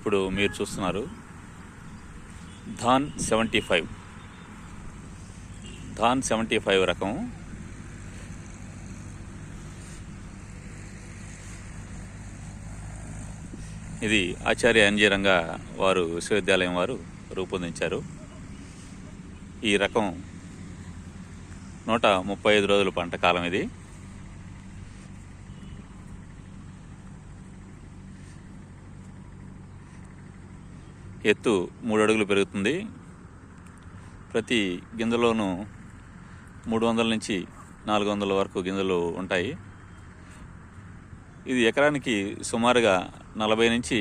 ఇప్పుడు మీరు చూస్తున్నారు ధాన్ 75 రకం. ఇది ఆచార్య ఎన్జి రంగా వారు విశ్వవిద్యాలయం వారు రూపొందించారు. ఈ రకం 135 రోజుల పంట కాలం. ఇది ఎత్తు 3 అడుగులు పెరుగుతుంది. ప్రతి గింజలోనూ 300 నుంచి 400 వరకు గింజలు ఉంటాయి. ఇది ఎకరానికి సుమారుగా 40 నుంచి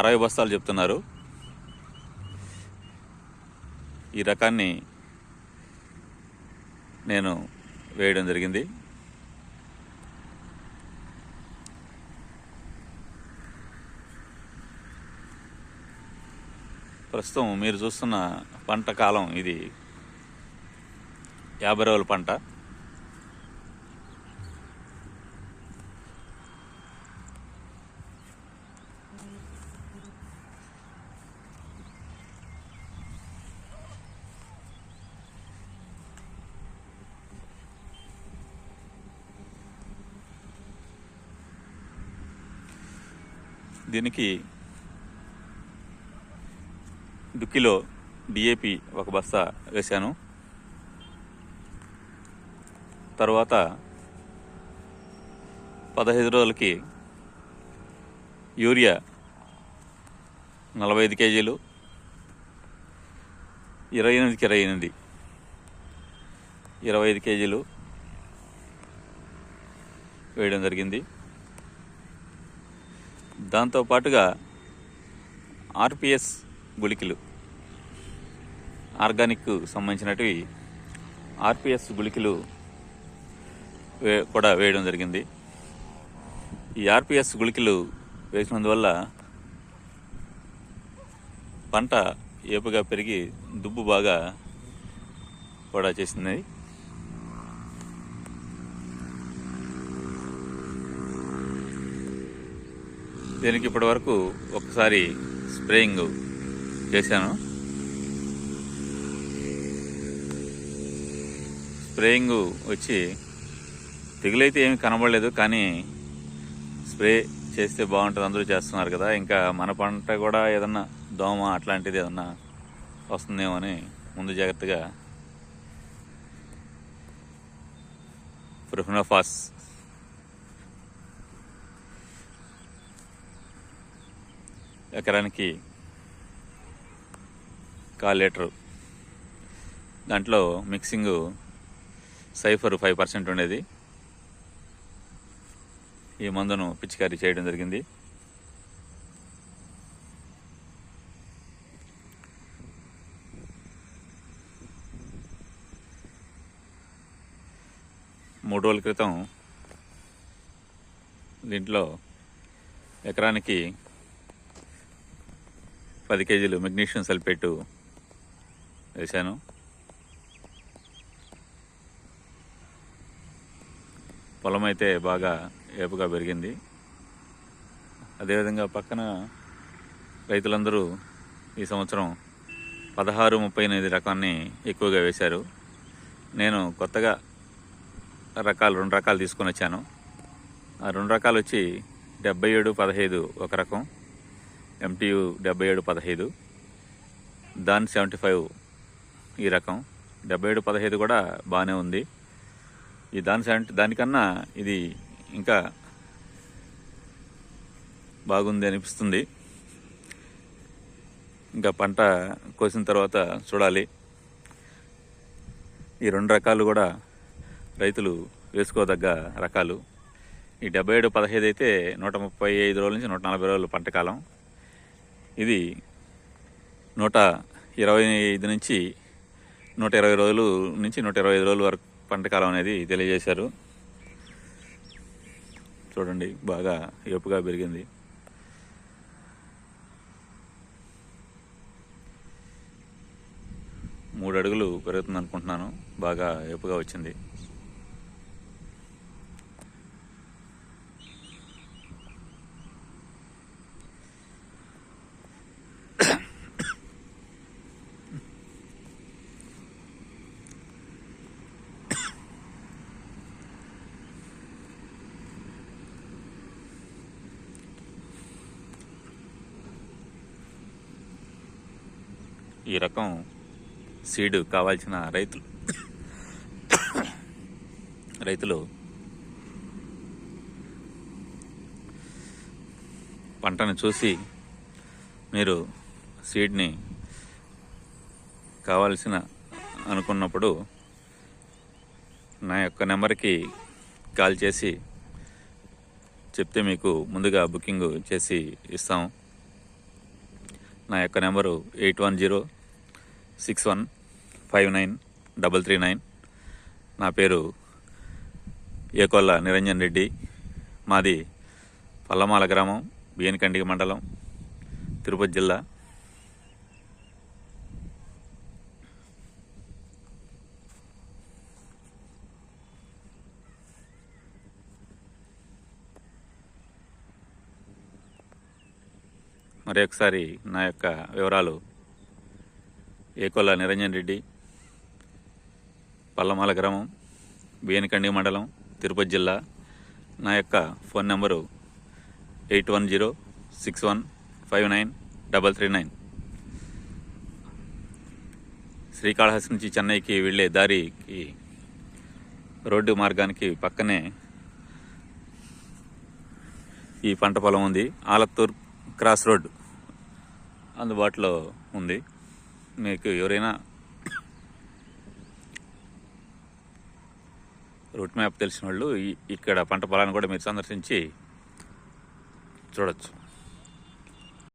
60 బస్తాలు చెప్తున్నారు. ఈ రకాన్ని నేను వేయడం జరిగింది. ప్రస్తుతం మీరు చూస్తున్న పంట కాలం ఇది 50 రోజుల పంట. దీనికి దుక్కిలో డిఏపి 1 బస్తా వేశాను. తర్వాత 15 రోజులకి యూరియా 45 కేజీలు, 28కి 25 కేజీలు వేయడం జరిగింది. దాంతోపాటుగా ఆర్పిఎస్ గుళికలు, ఆర్గానిక్ సంబంధించినవి ఆర్పిఎస్ గుళికలు కూడా వేయడం జరిగింది. ఈ ఆర్పిఎస్ గుళికలు వేసినందువల్ల పంట ఏపుగా పెరిగి దుబ్బు బాగా కూడా చేసింది. దీనికి ఇప్పటి వరకు ఒకసారి స్ప్రేయింగ్ చేశాను. స్ప్రేయింగ్ వచ్చి తెగులైతే ఏమి కనబడలేదు, కానీ స్ప్రే చేస్తే బాగుంటుంది, అందరూ చేస్తున్నారు కదా. ఇంకా మన పంట కూడా ఏదన్నా దోమ అట్లాంటిది ఏదన్నా వస్తుందేమో అని ముందు జాగ్రత్తగా ప్రొఫెనోఫాస్ ఎకరానికి 1/4 లీటరు, దాంట్లో మిక్సింగ్ సైఫర్ 5% ఉండేది. ఈ మందును పిచికారీ చేయడం జరిగింది. మూడు రోజుల క్రితం దీంట్లో ఎకరానికి 10 కేజీలు మెగ్నీషియం సల్ఫేటు వేశాను. పొలం అయితే బాగా ఏపుగా పెరిగింది. అదేవిధంగా పక్కన రైతులందరూ ఈ సంవత్సరం 1638 రకాన్ని ఎక్కువగా వేశారు. నేను కొత్తగా 2 రకాలు తీసుకొని వచ్చాను. ఆ 2 రకాలు వచ్చి 7715 ఒక రకం, MTU 7715, ధాన్ 75 ఈ రకం. 7715 కూడా బాగానే ఉంది. ఈ దానికన్నా ఇది ఇంకా బాగుంది అనిపిస్తుంది. ఇంకా పంట కోసిన తర్వాత చూడాలి. ఈ 2 రకాలు కూడా రైతులు వేసుకోదగ్గ రకాలు. ఈ 7715 అయితే 135 రోజుల నుంచి 140 రోజుల పంట కాలం. ఇది 125 నుంచి 120 రోజులు నుంచి 125 రోజుల వరకు పంట కాలం అనేది తెలియజేశారు. చూడండి, బాగా ఏపుగా పెరిగింది. మూడు అడుగులు పెరుగుతుంది అనుకుంటున్నాను. బాగా ఏపుగా వచ్చింది. ఈ రకం సీడ్ కావాల్సిన రైతులు పంటను చూసి మీరు సీడ్ని కావాల్సిన అనుకున్నప్పుడు నా యొక్క నెంబర్కి కాల్ చేసి చెప్తే మీకు ముందుగా బుకింగ్ చేసి ఇస్తాం. నా యొక్క నెంబరు 8106159339. నా పేరు ఏకొల్ల నిరంజన్ రెడ్డి. మాది పల్లమాల గ్రామం, బియ్యనకండ్రి మండలం, తిరుపతి జిల్లా. మరి ఒకసారి నా యొక్క వివరాలు: ఏకొల్ల నిరంజన్ రెడ్డి, పల్లమాల గ్రామం, బియ్యనకండ్రి మండలం, తిరుపతి జిల్లా. నా యొక్క ఫోన్ నెంబరు 8106159339. శ్రీకాళహస్తి నుంచి చెన్నైకి వెళ్ళే దారికి రోడ్డు మార్గానికి పక్కనే ఈ పంట పొలం ఉంది. ఆలత్తూర్ క్రాస్ రోడ్ అందుబాటులో ఉంది. మీకు ఎవరైనా రూట్ మ్యాప్ తెలిసిన వాళ్ళు ఇక్కడ పంట పొలాన్ని కూడా మీరు సందర్శించి చూడొచ్చు.